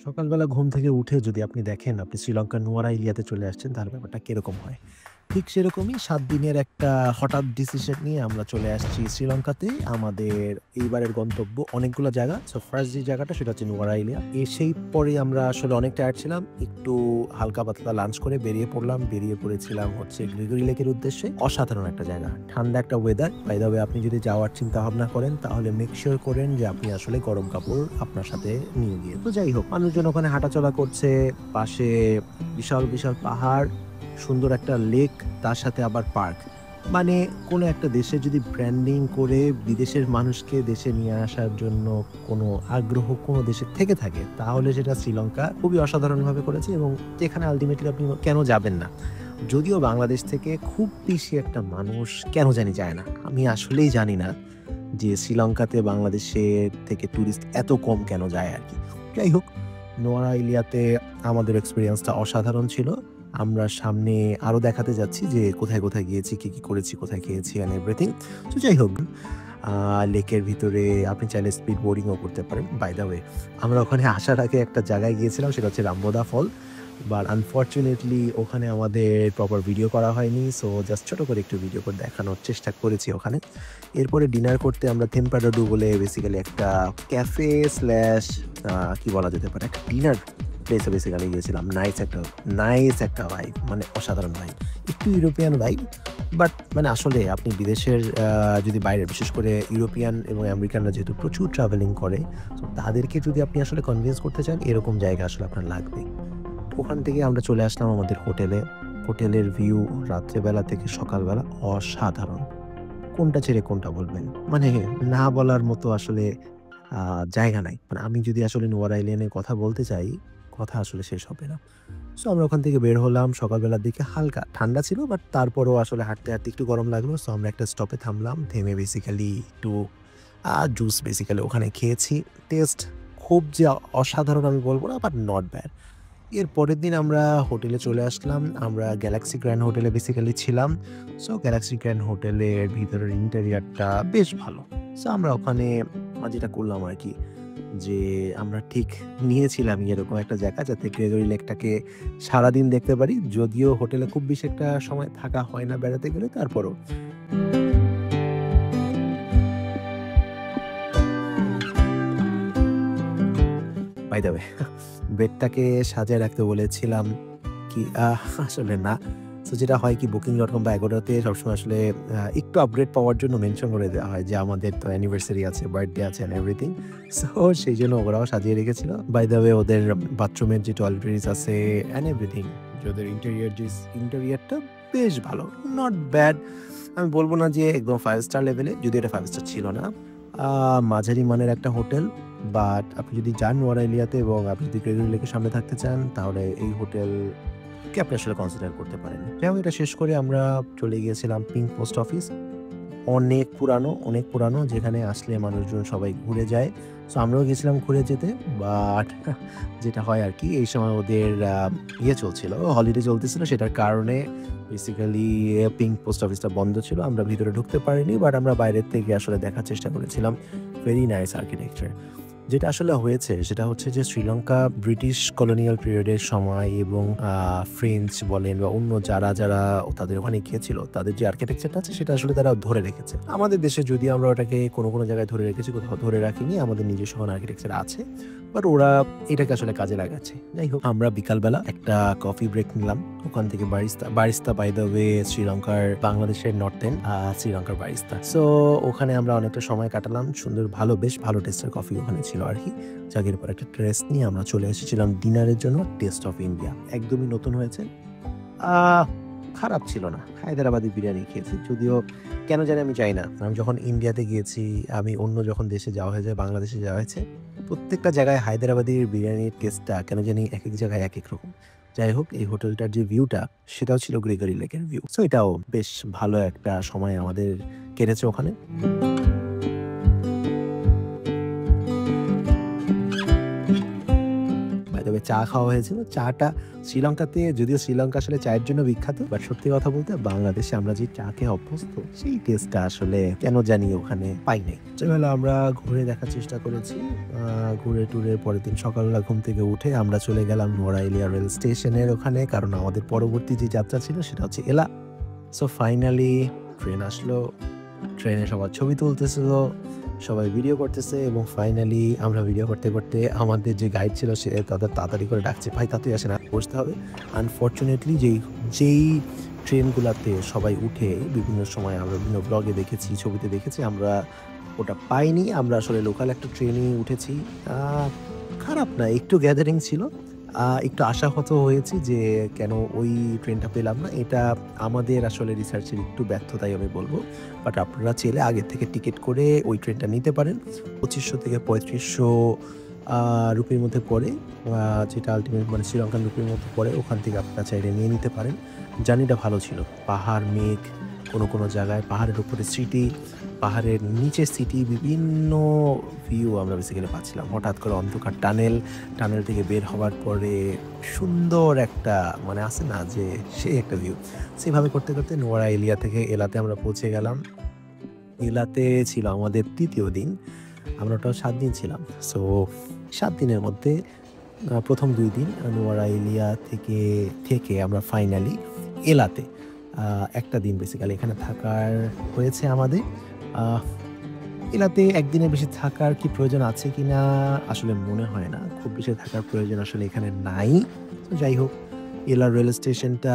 সকালবেলা ঘুম থেকে উঠে যদি আপনি দেখেন আপনি শ্রীলঙ্কার নুয়ারা ইলিয়াতে চলে আসছেন তাহলে ব্যাপারটা কিরকম হয়? ঠিক সেরকমই ৭ দিনের একটা হঠাৎ ডিসিশন নিয়ে আমরা চলে আসছি শ্রীলঙ্কাতে। আমাদের এইবারের গন্তব্য অনেকগুলো জায়গা। সো ফার্স্ট যে জায়গাটা সেটা হচ্ছে নুয়ারা ইলিয়া। এসেই পরে আমরা আসলে অনেক টায়ার্ড ছিলাম। একটু হালকা পাতলা লাঞ্চ করে বেরিয়ে পড়লাম। বেরিয়ে পড়েছিলাম হচ্ছে গ্রিগরি লেকের উদ্দেশ্যে। অসাধারণ একটা জায়গা। ঠান্ডা একটা ওয়েদার। বাই দ্য ওয়ে আপনি যদি যাওয়ার চিন্তাভাবনা করেন তাহলে মেক সিউর করেন যে আপনি আসলে গরম কাপড় আপনার সাথে নিয়ে গিয়ে। তো যাই হোক মানুষজন ওখানে হাঁটাচলা করছে। পাশে বিশাল, বিশাল পাহাড়। সুন্দর একটা লেক, তার সাথে আবার পার্ক। মানে কোনো একটা দেশে যদি ব্র্যান্ডিং করে বিদেশের মানুষকে দেশে নিয়ে আসার জন্য কোনো আগ্রহ কোনো দেশের থেকে থাকে, তাহলে সেটা শ্রীলঙ্কা খুবই অসাধারণভাবে করেছে এবং যেখানে আল্টিমেটলি আপনি কেন যাবেন না? যদিও বাংলাদেশ থেকে খুব বেশি একটা মানুষ কেন জানি যায় না। আমি আসলেই জানি না যে শ্রীলঙ্কাতে বাংলাদেশের থেকে টুরিস্ট এত কম কেন যায় আরকি। যাই হোক, নোয়ারা ইলিয়াতে আমাদের এক্সপেরিয়েন্সটা অসাধারণ ছিল। আমরা সামনে আরো দেখাতে যাচ্ছি যে কোথায়, কোথায় গিয়েছি, কি, কি করেছি, কোথায় খেয়েছি অ্যান্ড এভরিথিং। তো যাই হোক, লেকের ভিতরে আপনি চাইলে স্পিড বোর্ডিং ও করতে পারেন। বাই দ্য ওয়ে আমরা ওখানে আসার আগে একটা জায়গায় গিয়েছিলাম সেটা হচ্ছে রামবোদা ফল। বাট আনফরচুনেটলি ওখানে আমাদের প্রপার ভিডিও করা হয়নি। সো জাস্ট ছোট করে একটু ভিডিও করে দেখানোর চেষ্টা করেছি ওখানে। এরপরে ডিনার করতে আমরা থেম্পাডাডু বলে বেসিক্যালি একটা ক্যাফে স্ল্যাশ কি বলা যেতে পারে, একটা ডিনার প্লেসে বেসিক্যালি গিয়েছিলাম। নাইস একটা ভাইব, মানে অসাধারণ ভাইব। একটু ইউরোপিয়ান ভাইব, বাট মানে আসলে আপনি বিদেশের যদি বাইরে বিশেষ করে ইউরোপিয়ান এবং আমেরিকানরা যেহেতু প্রচুর ট্রাভেলিং করে, তো তাদেরকে যদি আপনি আসলে কনভিন্স করতে চান এরকম জায়গা আসলে আপনার লাগবে। ওখান থেকে আমরা চলে আসলাম আমাদের হোটেলে। হোটেলের ভিউ রাত্রেবেলা থেকে সকালবেলা অসাধারণ। কোনটা ছেড়ে কোনটা বলবেন? মানে না বলার মতো আসলে আ জায়গা নাই। মানে আমি যদি আসলে নোয়ার আইল্যান্ডের কথা বলতে চাই, কথা আসলে শেষ হবে না। সো আমরা ওখান থেকে বের হলাম সকালবেলার দিকে, হালকা ঠান্ডা ছিল বাট তারপরেও আসলে হাঁটতে, হাঁটতে একটু গরম লাগলো। সো আমরা একটা স্টপে থামলাম। থেমে বেসিক্যালি একটু জুস বেসিক্যালি ওখানে খেয়েছি। টেস্ট খুব যে অসাধারণ আমি বলব না, বাট নট ব্যাড। এর পরের দিন আমরা হোটেলে চলে আসলাম। আমরা গ্যালাক্সি গ্র্যান্ড হোটেলে বেসিক্যালি ছিলাম। সো গ্যালাক্সি গ্র্যান্ড হোটেলের ভিতরের ইন্টেরিয়রটা বেশ ভালো। সো আমরা ওখানে যেটা করলাম আরকি যে আমরা ঠিক নিয়েছিলাম এরকম একটা জায়গা যাতে গ্রেগরি লেকটাকে সারাদিন দেখতে পারি। যদিও হোটেলে খুব বেশি একটা সময় থাকা হয় না বেড়াতে গেলে, তারপরও। বাই দ্য ওয়ে বেডটাকে সাজায় রাখতে বলেছিলাম কি আসলে না। সো যেটা হয় কি Booking.com বা Agoda তে সবসময় আসলে একটু আপগ্রেড পাওয়ার জন্য মেনশন করে দেওয়া হয় যে আমাদের তো অ্যানিভার্সারি আছে, বার্থডে আছে অ্যান্ড এভরিথিং। সো সেইজন্য ওরাও সাজিয়ে রেখেছিল। বাই দ্য ওয়ে ওদের বাথরুমের যে টয়লেট্রিজ আছে অ্যান্ড এভরিথিং, যে ওদের ইন্টেরিয়রটা বেশ ভালো। Not bad. আমি বলব না যে একদম 5 স্টার লেভেলে, যদিও এটা 5 স্টার ছিল না। মাঝারি মানের একটা হোটেল। বাট আপনি যদি যান নোয়ারা এলিয়াতে এবং আপনি যদি গ্রেগরি লেকের সামনে থাকতে চান তাহলে এই হোটেলকে আপনি আসলে কনসিডার করতে পারেন। যাই হোক, এটা শেষ করে আমরা চলে গিয়েছিলাম পিঙ্ক পোস্ট অফিস। অনেক পুরানো যেখানে আসলে মানুষজন সবাই ঘুরে যায়। সো আমরাও গেছিলাম ঘুরে যেতে। বাট যেটা হয় আরকি এই সময় ওদের চলছিল, হলিডে চলতেছিল। সেটার কারণে বেসিক্যালি পিঙ্ক পোস্ট অফিসটা বন্ধ ছিল। আমরা ভিতরে ঢুকতে পারিনি। বাট আমরা বাইরের থেকে আসলে দেখার চেষ্টা করেছিলাম। Very nice architecture. যেটা আসলে হয়েছে সেটা হচ্ছে যে শ্রীলঙ্কা ব্রিটিশ কলোনিয়াল পিরিয়ডের সময় এবং ফ্রেঞ্চ বলেন বা অন্য যারা তাদের ওখানে গিয়েছিল তাদের যে আর্কিটেকচারটা আছে সেটা আসলে তারা ধরে রেখেছে। আমাদের দেশে যদিও আমরা ওটাকে কোনো জায়গায় ধরে রেখেছি, কোথাও ধরে রাখিনি। আমাদের নিজস্ব কোনো আর্কিটেকচার আছে। বাট ওরা এটাকে আসলে কাজে লাগাচ্ছে। যাই হোক, আমরা বিকালবেলা একটা কফি ব্রেক নিলাম। ওখান থেকে বারিস্তা বাই দ্য ওয়ে শ্রীলঙ্কার বাংলাদেশের নর্থেন শ্রীলঙ্কার বারিস্তা। সো ওখানে আমরা অনেকটা সময় কাটালাম। সুন্দর বেশ ভালো টেস্টের কফি ওখানে ছিল আরকি। জাগের পর একটা ড্রেস নিয়ে আমরা চলে এসেছিলাম ডিনারের জন্য টেস্ট অফ ইন্ডিয়া। একদমই নতুন হয়েছে। আ খারাপ ছিল না। হায়দ্রাবাদি বিরিয়ানি খেয়েছি। যদিও কেন জানি আমি যাই না। আমি যখন ইন্ডিয়াতে গিয়েছি, আমি অন্য যখন দেশে যাওয়া হয়েছে, বাংলাদেশে যাওয়া হয়েছে, প্রত্যেকটা জায়গায় হায়দ্রাবাদি বিরিয়ানির টেস্টটা কেন জানি একেক জায়গায় একেক রকম। যাই হোক, এই হোটেলটার যে ভিউটা সেটাও ছিল গ্রেগরি লেকের ভিউ। সো এটাও বেশ ভালো একটা সময় আমাদের কেটেছে ওখানে। বাই দ্য দ্য ওয়ে চা খাওয়া হয়েছিল। চাটা শ্রীলঙ্কাতে, যদিও শ্রীলঙ্কা আসলে চায়ের জন্য বিখ্যাত, বাট সত্যি কথা বলতে বাংলাদেশে আমরা যে চা খেয়ে অভ্যস্ত সেই টেস্টটা আসলে কেন জানি ওখানে পাই নাই। সেবেলা আমরা ঘুরে দেখার চেষ্টা করেছি। ঘুরে টুরে পরের দিন সকালবেলা ঘুম থেকে উঠে আমরা চলে গেলাম নোয়ারাইলিয়া রেল স্টেশনের ওখানে, কারণ আমাদের পরবর্তী যে যাত্রা ছিল সেটা হচ্ছে এলা। সো ফাইনালি ট্রেন আসলো, ট্রেনে সবার ছবি তুলতেছিল, সবাই ভিডিও করতেছে এবং ফাইনালি আমরা ভিডিও করতে করতে আমাদের যে গাইড ছিল সে তাদের তাড়াতাড়ি করে ডাকছে, ভাই তাড়াতাড়ি আসেন, বসতে হবে। আনফর্চুনেটলি যেই ট্রেনগুলাতে সবাই উঠে বিভিন্ন সময় আমরা বিভিন্ন ব্লগে দেখেছি, ছবিতে দেখেছি, আমরা ওটা পাইনি। আমরা আসলে লোকাল একটা ট্রেনে উঠেছি। খারাপ না, একটু গ্যাদারিং ছিল, একটু আশাহত হয়েছি যে কেন ওই ট্রেনটা পেলাম না। এটা আমাদের আসলে রিসার্চের একটু ব্যর্থতাই আমি বলবো। বাট আপনারা চাইলে আগের থেকে টিকিট করে ওই ট্রেনটা নিতে পারেন। ২৫০০ থেকে ৩৫০০ রুপির মধ্যে পড়ে, যেটা আল্টিমেট মানে শ্রীলঙ্কান রুপির মধ্যে পড়ে। ওখান থেকে আপনারা চাইলে নিয়ে নিতে পারেন। জার্নিটা ভালো ছিল। পাহাড়, মেঘ, কোনো জায়গায় পাহাড়ের উপরে স্মৃতি, পাহাড়ের নিচে সিটি, বিভিন্ন ভিউ আমরা বেসিক্যালি পাচ্ছিলাম। হঠাৎ করে অন্ধকার টানেল থেকে বের হওয়ার পরে সুন্দর একটা মানে আছে না যে সেই একটা ভিউ। সেভাবে করতে করতে নোয়ারাইলিয়া থেকে এলাতে আমরা পৌঁছে গেলাম। এলাতে ছিল আমাদের ৩য় দিন। আমরা ওটাও ৭ দিন ছিলাম। সো ৭ দিনের মধ্যে প্রথম ২ দিন নোয়ারাইলিয়া থেকে আমরা ফাইনালি এলাতে একটা দিন বেসিক্যালি এখানে থাকার হয়েছে আমাদের। এলাতে একদিনের বেশি থাকার কি প্রয়োজন আছে কিনা আসলে মনে হয় না। খুব বেশি থাকার প্রয়োজন আসলে এখানে নাই। তো যাই হোক, এলার রেল স্টেশনটা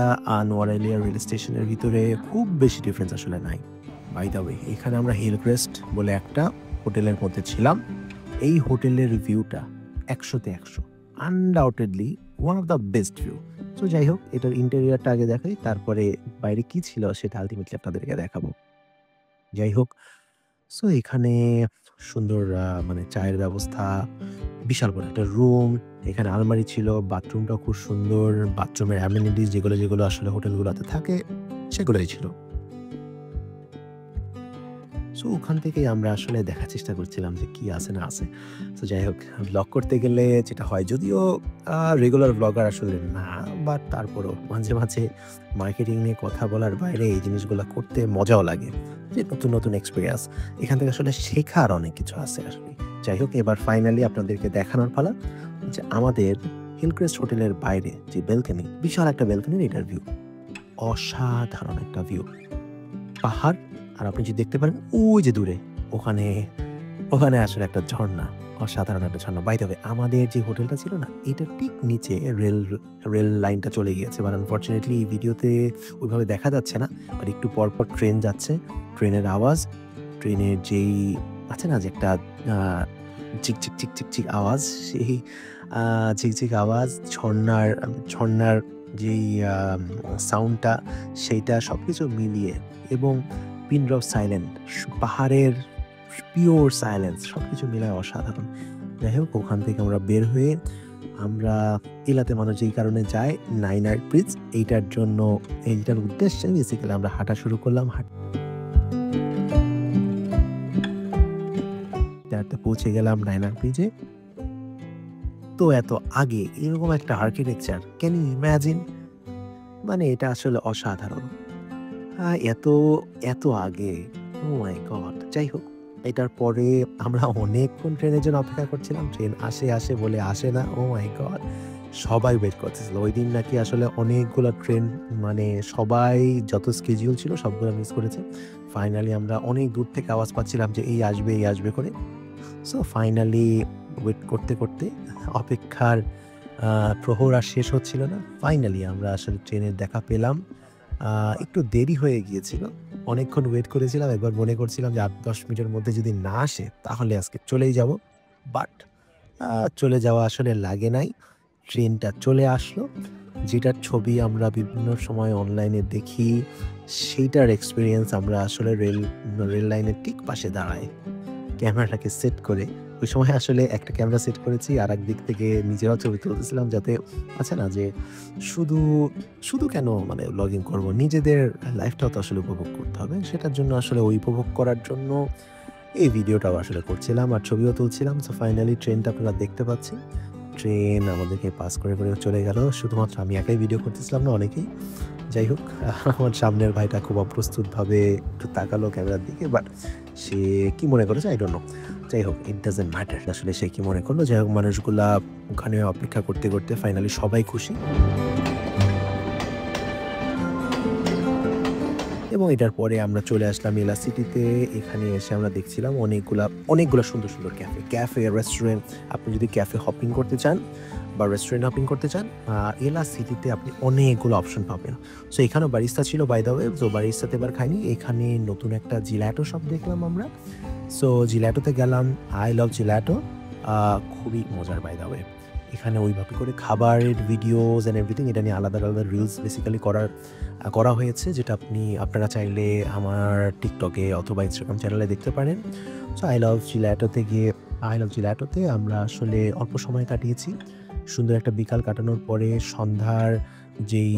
নোয়ারাইলিয়া রেল স্টেশনের ভিতরে খুব বেশি ডিফারেন্স আসলে নাই। বাই দ্য ওয়ে, এখানে আমরা হিলক্রেস্ট বলে একটা হোটেলের মধ্যে ছিলাম। এই হোটেলের ভিউটা ১০০-তে ১০০, undoubtedly one of the best view. তো যাই হোক, এটার ইন্টেরিয়রটা আগে দেখাই, তারপরে বাইরে কি ছিল সেটা আলটিমেটলি আপনাদেরকে দেখাবো। যাই হোক, সো এখানে সুন্দর মানে চায়ের ব্যবস্থা, বিশাল বড় একটা রুম, এখানে আলমারি ছিল, বাথরুমটাও খুব সুন্দর, বাথরুমের অ্যামেনিটিস যেগুলো আসলে হোটেলগুলোতে থাকে সেগুলোই ছিল। সো ওখান থেকেই আমরা আসলে দেখার চেষ্টা করছিলাম যে কি আছে না আছে। তো যাই হোক, ব্লগ করতে গেলে যেটা হয়, যদিও রেগুলার ব্লগার আসলে না, বাট তারপরও মাঝে মার্কেটিং নিয়ে কথা বলার বাইরে এই জিনিসগুলো করতে মজাও লাগে, যে নতুন এক্সপেরিয়েন্স। এখান থেকে আসলে শেখার অনেক কিছু আছে আসলে। যাই হোক, এবার ফাইনালি আপনাদেরকে দেখানোর পালা যে আমাদের হিলক্রেস্ট হোটেলের বাইরে যে ব্যালকনি, বিশাল একটা ব্যালকনির এটার ভিউ, অসাধারণ একটা ভিউ। পাহাড়, আর আপনি যদি দেখতে পারেন ওই যে দূরে ওখানে আসলে একটা ঝর্ণা, অসাধারণ একটা ঝর্ণা। বাই দ্য ওয়ে, আমাদের যে হোটেলটা ছিল না, এটার ঠিক নিচে রেল লাইনটা চলে গিয়েছে, বাট আনফরচুনেটলি এই ভিডিওতে ওইভাবে দেখা যাচ্ছে না। বাট একটু পর ট্রেন যাচ্ছে, ট্রেনের আওয়াজ, ট্রেনের যেই আছে না যে একটা চিক আওয়াজ, সেই ঝিকঝিক আওয়াজ, ঝর্ণার যেই সাউন্ডটা, সেইটা সবকিছু মিলিয়ে, এবং পিন ড্রপ সাইলেন্ট, পাহাড়ের পিওর সাইলেন্স, সবকিছু মিলায় অসাধারণ। যাই হোক, ওখান থেকে আমরা বের হয়ে আমরা এলাতে মানুষ যেই কারণে যায়, নাইনার ব্রিজ, এইটার উদ্দেশ্যে বেসিক্যালি আমরা হাঁটা শুরু করলাম। হাঁটতে পৌঁছে গেলাম নাইনার ব্রিজে। তো এত আগে এরকম একটা আর্কিটেকচার, ক্যান ইউ ইমাজিন? মানে এটা আসলে অসাধারণ। এত আগে, ও মাই গড! যাই হোক, এটার পরে আমরা অনেকক্ষণ ট্রেনের জন্য অপেক্ষা করছিলাম। ট্রেন আসে বলে আসে না। ও মাই গড! সবাই ওয়েট করতেছিল। ওইদিন নাকি আসলে অনেকগুলো ট্রেন, মানে সবাই যত স্কেডিউল ছিল সবগুলো মিস করেছে। ফাইনালি আমরা অনেক দূর থেকে আওয়াজ পাচ্ছিলাম যে এই আসবে করে। সো ফাইনালি ওয়েট করতে অপেক্ষার প্রহর আর শেষ হচ্ছিল না। ফাইনালি আমরা আসলে ট্রেনের দেখা পেলাম। একটু দেরি হয়ে গিয়েছিল। অনেকক্ষণ ওয়েট করেছিলাম। একবার মনে করছিলাম যে ৮-১০ মিনিটের মধ্যে যদি না আসে তাহলে আজকে চলেই যাব। বাট চলে যাওয়া আসলে লাগে নাই। ট্রেনটা চলে আসলো। যেটার ছবি আমরা বিভিন্ন সময় অনলাইনে দেখি, সেইটার এক্সপেরিয়েন্স আমরা আসলে রেল লাইনের ঠিক পাশে দাঁড়ায় ক্যামেরাটাকে সেট করে, ওই সময় আসলে একটা ক্যামেরা সেট করেছি, আর একদিক থেকে নিজেরাও ছবি তুলতেছিলাম, যাতে আছে না যে শুধু কেন মানে ব্লগিং করব, নিজেদের লাইফটাও তো আসলে উপভোগ করতে হবে। সেটার জন্য আসলে ওই উপভোগ করার জন্য এই ভিডিওটাও আসলে করছিলাম আর ছবিও তুলছিলাম। সো ফাইনালি ট্রেনটা আপনারা দেখতে পাচ্ছি। ট্রেন আমাদেরকে পাস করে চলে গেল। শুধুমাত্র আমি একাই ভিডিও করতেছিলাম না, অনেকেই। যাই হোক, আমার সামনের ভাইটা খুব অপ্রস্তুতভাবে একটু তাকালো ক্যামেরার দিকে, বাট সে কি মনে করেছে আই ডোন্ট নো। যাই হোক, ইট ডাজন্ট ম্যাটার আসলে সে কি মনে করলো। যাই হোক, মানুষগুলা ওখানে অপেক্ষা করতে করতে ফাইনালি সবাই খুশি। এবং এটার পরে আমরা চলে আসলাম এলা সিটিতে। এখানে এসে আমরা দেখছিলাম অনেকগুলা সুন্দর সুন্দর ক্যাফে, রেস্টুরেন্ট। আপনি যদি ক্যাফে হপিং করতে চান বা রেস্টুরেন্ট হপিং করতে চান, এলা সিটিতে আপনি অনেকগুলো অপশন পাবেন। সো এখানেও বারিস্তা ছিল, বাই দ্য ওয়ে। সো বারিস্তাতে এবার খাইনি। এখানে নতুন একটা জিল্যাটো শপ দেখলাম আমরা। সো জিল্যাটোতে গেলাম। আই লাভ জিল্যাটো, খুবই মজার, বাই দ্য ওয়ে। এখানে ওইভাবে করে খাবারের ভিডিওস অ্যান্ড এভরিথিং, এটা নিয়ে আলাদা আলাদা রিলস বেসিক্যালি করা হয়েছে, যেটা আপনারা চাইলে আমার টিকটকে অথবা ইনস্টাগ্রাম চ্যানেলে দেখতে পারেন। সো আই লাভ জিল্যাটোতে আমরা আসলে অল্প সময় কাটিয়েছি। সুন্দর একটা বিকাল কাটানোর পরে সন্ধ্যার যেই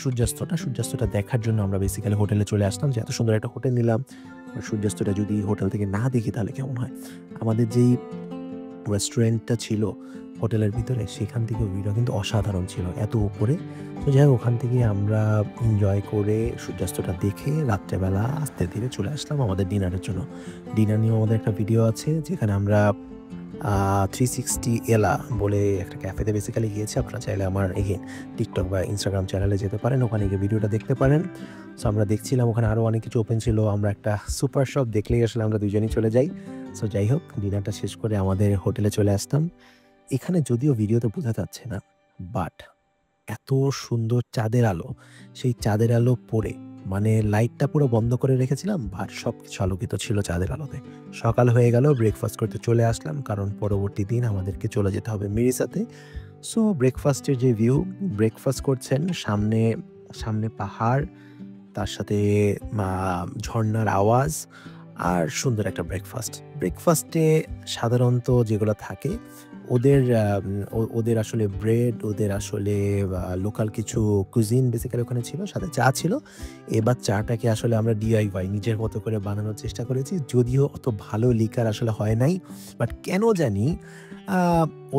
সূর্যাস্তটা দেখার জন্য আমরা বেসিক্যালি হোটেলে চলে আসলাম। যে এত সুন্দর একটা হোটেল নিলাম, সূর্যাস্তটা যদি হোটেল থেকে না দেখি তাহলে কেমন হয়। আমাদের যেই রেস্টুরেন্টটা ছিল হোটেলের ভিতরে, সেখান থেকে ভিউটা কিন্তু অসাধারণ ছিল, এত উপরে। তো যাই হোক, ওখান থেকে আমরা এনজয় করে সূর্যাস্তটা দেখে রাত্রেবেলা আস্তে ধীরে চলে আসলাম আমাদের ডিনারের জন্য। ডিনার নিয়েও আমাদের একটা ভিডিও আছে, যেখানে আমরা 360 এলা বলে একটা ক্যাফেতে বেসিক্যালি গিয়েছি। আপনারা চাইলে আমার টিকটক বা ইনস্টাগ্রাম চ্যানেলে যেতে পারেন, ওখানে গিয়ে ভিডিওটা দেখতে পারেন। সো আমরা দেখছিলাম, ওখানে আরও অনেক কিছু ওপেন ছিল। আমরা একটা সুপার শপ দেখলেই আসলে আমরা দুজনেই চলে যাই। সো যাই হোক, ডিনারটা শেষ করে আমাদের হোটেলে চলে আসতাম। এখানে যদিও ভিডিওতে বোঝা যাচ্ছে না, বাট এত সুন্দর চাঁদের আলো, সেই চাঁদের আলো পড়ে, মানে লাইটটা পুরো বন্ধ করে রেখেছিলাম, বাট সবকিছু আলোকিত ছিল চাঁদের আলোতে। সকাল হয়ে গেল, ব্রেকফাস্ট করতে চলে আসলাম, কারণ পরবর্তী দিন আমাদেরকে চলে যেতে হবে মিরিসাতে। সো ব্রেকফাস্টের যে ভিউ, ব্রেকফাস্ট করছেন সামনে পাহাড়, তার সাথে ঝর্ণার আওয়াজ, আর সুন্দর একটা ব্রেকফাস্টে সাধারণত যেগুলো থাকে, ওদের আসলে ব্রেড, ওদের আসলে লোকাল কিছু কুজিন বেসিক্যালি ওখানে ছিল, সাথে চা ছিল। এবার চাটাকে আসলে আমরা DIY নিজের মতো করে বানানোর চেষ্টা করেছি, যদিও অত ভালো লিকার আসলে হয় নাই। বাট কেন জানি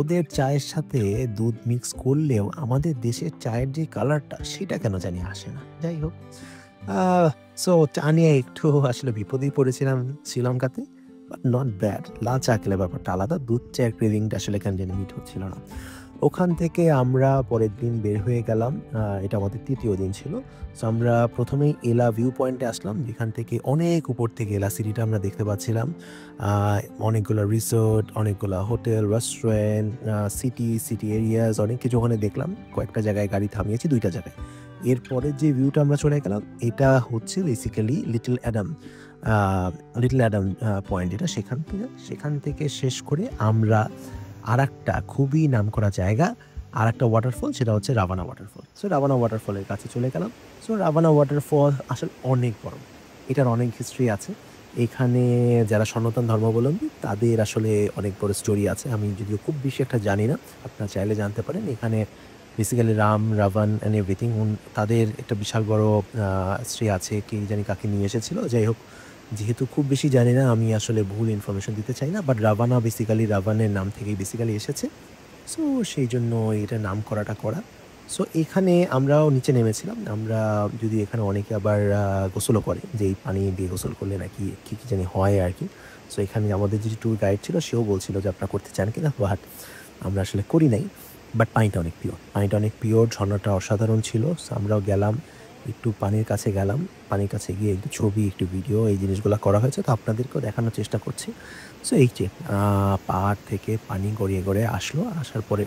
ওদের চায়ের সাথে দুধ মিক্স করলেও আমাদের দেশের চায়ের যে কালারটা, সেটা কেন জানি আসে না। যাই হোক, সো চা নিয়ে একটু আসলে বিপদেই পড়েছিলাম শ্রীলঙ্কাতে, বাট নট ব্যাড। লাল চা খেলে ব্যাপারটা আলাদা, দুধ চায়ের ক্রেভিংটা আসলে কেন জানি মিট হচ্ছিল না। ওখান থেকে আমরা পরের দিন বের হয়ে গেলাম। এটা আমাদের তৃতীয় দিন ছিল। সো আমরা প্রথমেই এলা ভিউ পয়েন্টে আসলাম, যেখান থেকে অনেক উপর থেকে এলা সিটিটা আমরা দেখতে পাচ্ছিলাম। অনেকগুলো রিসোর্ট, অনেকগুলো হোটেল, রেস্টুরেন্ট, সিটি এরিয়াস, অনেক কিছু ওখানে দেখলাম। কয়েকটা জায়গায় গাড়ি থামিয়েছি, 2টা জায়গায়। এরপরে যে ভিউটা আমরা চলে গেলাম, এটা হচ্ছে বেসিক্যালি লিটল অ্যাডাম পয়েন্ট, যেটা সেখান থেকে শেষ করে আমরা আরেকটা খুবই নামকরা জায়গা, আরেকটা ওয়াটারফল, সেটা হচ্ছে রাভানা ওয়াটারফল। সো রাভানা ওয়াটারফলের কাছে চলে গেলাম। সো রাভানা ওয়াটারফল আসলে অনেক বড়, এটার অনেক হিস্ট্রি আছে। এখানে যারা সনাতন ধর্মাবলম্বী, তাদের আসলে অনেক বড় স্টোরি আছে। আমি যদিও খুব বেশি একটা জানি না, আপনারা চাইলে জানতে পারেন। এখানে বেসিক্যালি রাবণ অ্যান্ড এভরিথিং, তাদের একটা বিশাল বড় স্ত্রী আছে, কে জানি কাকে নিয়ে এসেছিল। যাই হোক, যেহেতু খুব বেশি জানি না, আমি আসলে ভুল ইনফরমেশন দিতে চাই না, বাট রাভানা বেসিক্যালি রাবণের নাম থেকেই বেসিক্যালি এসেছে। সো সেই জন্য এটার নাম করা। সো এখানে আমরাও নিচে নেমেছিলাম। আমরা যদি এখানে অনেকে আবার গোসলও করে, যে এই পানি দিয়ে গোসল করলে নাকি কী জানি হয় আর কি। সো এখানে আমাদের যে ট্যুর গাইড ছিল, সেও বলছিল যে আপনারা করতে চান কিনা, বাট আমরা আসলে করি নাই। বাট পানিটা অনেক পিওর, ঝর্ণাটা অসাধারণ ছিল। সো আমরাও গেলাম, একটু পানির কাছে গিয়ে একটু ছবি, একটু ভিডিও, এই জিনিসগুলো করা হয়েছে, তো আপনাদেরকেও দেখানোর চেষ্টা করছি। সো এই যে পাহাড় থেকে পানি গড়িয়ে আসার পরে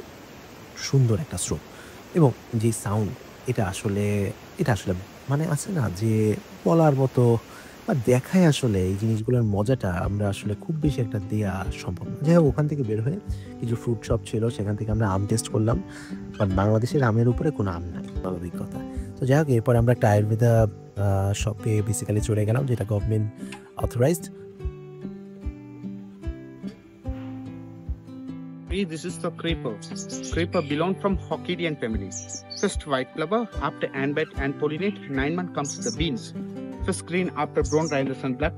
সুন্দর একটা স্রোত, এবং যে সাউন্ড, এটা আসলে মানে আছে না যে বলার মতো বা দেখায়, আসলে এই জিনিসগুলোর মজাটা আমরা আসলে খুব বেশি একটা দেয়া সম্ভব না। যাই হোক, ওখান থেকে বের হয়ে কিছু ফ্রুট শপ ছিল, সেখান থেকে আমরা আম টেস্ট করলাম, বাট বাংলাদেশের আমের উপরে কোনো আম নাই, অভিজ্ঞতা। তো যাই হোক, এরপর আমরা একটা আয়ুর্বেদা শপে বেসিক্যালি চলে গেলাম, যেটা government authorised. This is the creeper. Creeper belong from Hokkaidian family. First white clover, after anbet and pollinate, 9 months comes the beans. First green, after brown, rhinos and black.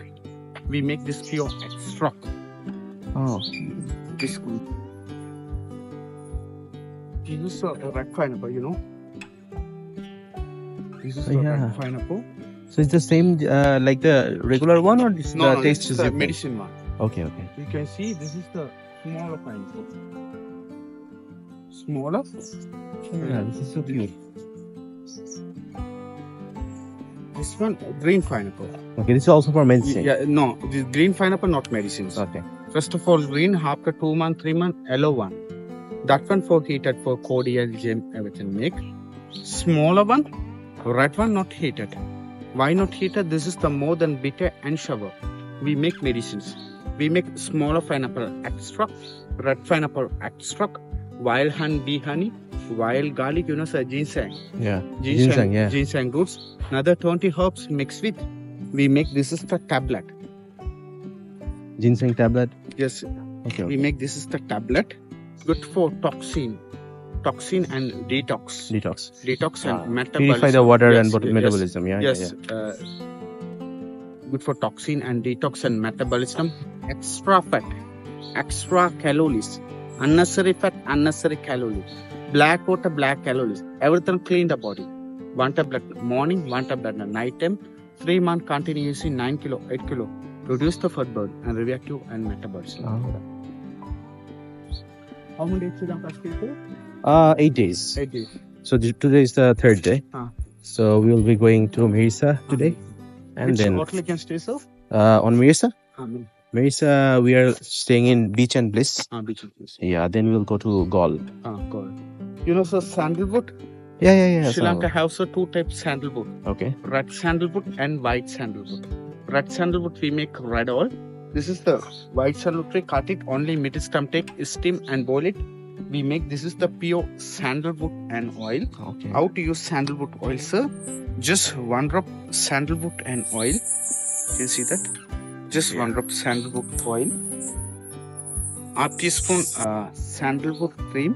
We make this pure extract. Oh, This This is a red pineapple, you know. This is Oh, a yeah. red pineapple. So it's the same like the regular one, or this No, the no, taste this is is a different? medicine one. Okay, okay. You can see this is the smaller pineapple. Smaller. Yeah, this is so cute. This one green pineapple. Okay, this is also for medicine. Yeah, no, this green pineapple not medicines. Okay. First of all, green after 2 months, 3 months, yellow one. That one for heated for cordial gem everything make. Smaller one, red one not heated. Why not heated? This is the more than bitter and sour. We make medicines. We make smaller pineapple extract, red pineapple extract, wild bee honey, wild garlic, you know, sir, ginseng. Yeah. Ginseng, yeah. Ginseng roots. Another 20 herbs mixed with. We make this is the tablet. Ginseng tablet. Yes, Okay. we make this is the tablet. Good for toxin and detox. Detox. And metabolism. Purify the water Yes, and metabolism. Yeah. Yes. Yeah. Good for toxin and detox and metabolism. Extra fat, extra calories. Unnecessary fat, unnecessary calories. Black water, black calories. Everything clean the body. One tablet morning, one tablet at night time. 3 months continuously 9 kilo, 8 kilo. Reduce the fat burn and reactive and metabolism. How many days Sri Lanka stay for? 8 days. 8 days. So today is the 3rd day. So we will be going to Mirisa today, and Which then hotel you can stay, sir? on Mirisa. Amen. Mirisa, we are staying in Beach and Bliss. Beach and Bliss. Yeah. Then we'll go to Gaul. Good. You know, sir, sandalwood. Yeah. Sri Lanka has two types sandalwood. Okay. Red sandalwood and white sandalwood. Red sandalwood we make red oil. This is the white sandalwood. We cut it only mid stem, take steam and boil it. We make this is the pure sandalwood and oil. Okay. How to use sandalwood oil, sir? Just 1 drop sandalwood and oil. You can see that. Just 1 drop sandalwood oil. Half teaspoon sandalwood cream.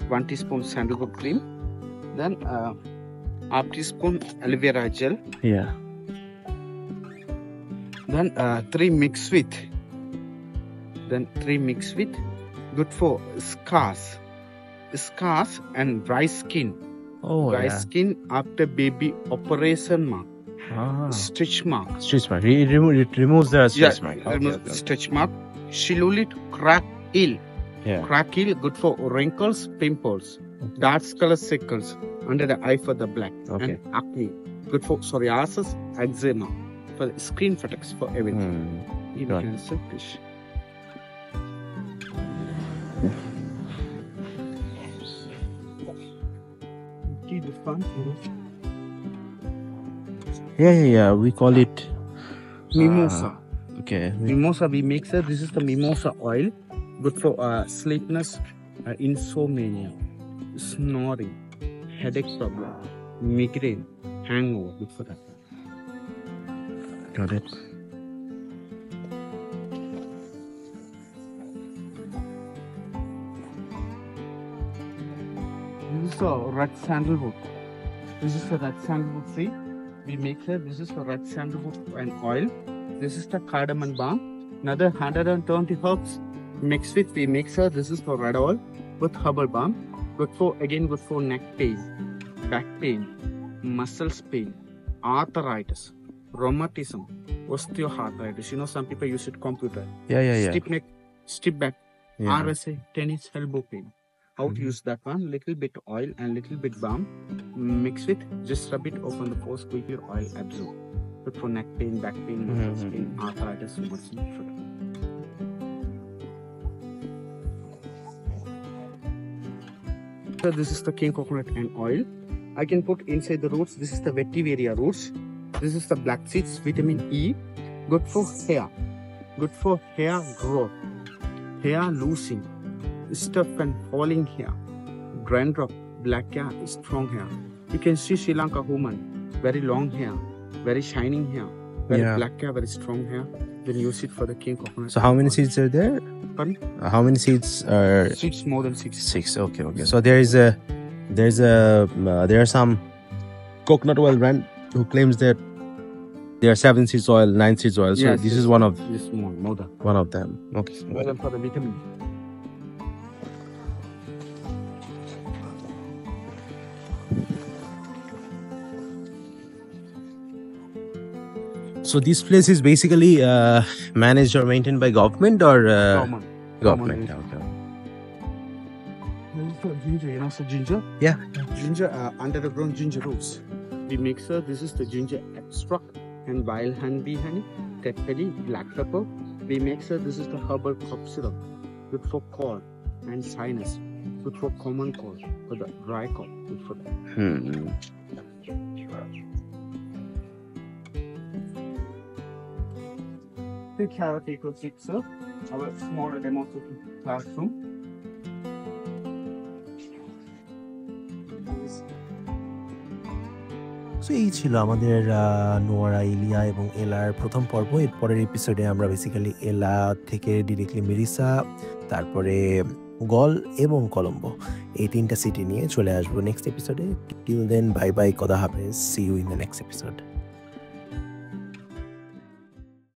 1 teaspoon sandalwood cream. Then half teaspoon aloe vera gel. Yeah. Then 3 mix with. Good for scars and dry skin. Oh, Dry yeah. skin after baby operation mark. Stitch mark. Stretch mark. It removes the stretch mark. Stitch mark. Shilulite crack heel. Yeah. Crack heel good for wrinkles, pimples, dark color circles under the eye for the black. Okay. And acne. Good for psoriasis, eczema, for skin protects for everything. You Got can fish. See the fun. Yeah. We call it Mimosa. Okay. Mimosa we make, sir. This is the mimosa oil. Good for sleepiness, insomnia, snoring, headache problem, migraine, hangover. Good for that. Got it. This is a red sandalwood. This is the red sandalwood seed. We make, sir. This is the red sandalwood and oil. This is the cardamom balm. Another 120 herbs mixed with. We make, sir. This is the red oil with herbal balm. Good for neck pain, back pain, muscles pain, arthritis, rheumatism, osteoarthritis. You know, some people use it computer. Yeah. Stiff neck, stiff back, Yeah. RSA, tennis, elbow pain. How to use that one? Little bit oil and little bit balm. Mix it. Just rub it open the pores. Quick your oil absorb. Good for neck pain, back pain, muscles pain, arthritis, rheumatism. So this is the king coconut and oil. I can put inside the roots. This is the vetiveria roots. This is the black seeds, vitamin E. Good for hair. Good for hair growth. Hair losing. Stuff and falling hair. Dandruff, black hair, strong hair. You can see Sri Lanka woman. Very long hair. Very shining hair. Very black hair, very strong hair. Then use it for the king coconut. So how many seeds are there? Pardon? How many seeds are? 6, more than 6. 6. Okay. So there are some coconut oil brand who claims that there are 7 seeds oil, 9 seeds oil. So Yes, this is one of This more than. one of them. Okay. Well, for the vitamin. So this place is basically managed or maintained by government or Common. government. Common. Okay. This is the ginger, you know, so ginger? Yeah. Ginger, underground ginger roots. We mix, this is the ginger extract and wild honey, peppery, black pepper. We mix, this is the herbal cough syrup. Good for cold and sinus. Good for common cold. For the dry cough. Good for that. The carrot equals sir. Our small demonstrative classroom. So এই ছিল আমাদের Nuwara, Ilya এবং এলার প্রথম পর্ব। এর পরের এপিসোডে আমরা বেসিক্যালি এলা থেকে ডিরেক্টলি মেরিসা, তারপরে গল এবং কলম্বো, এই 3টা সিটি নিয়ে চলে আসবো নেক্সট এপিসোডে। টিল দেন, বাই বাই, খোদা হাফেজ, see you in the next episode.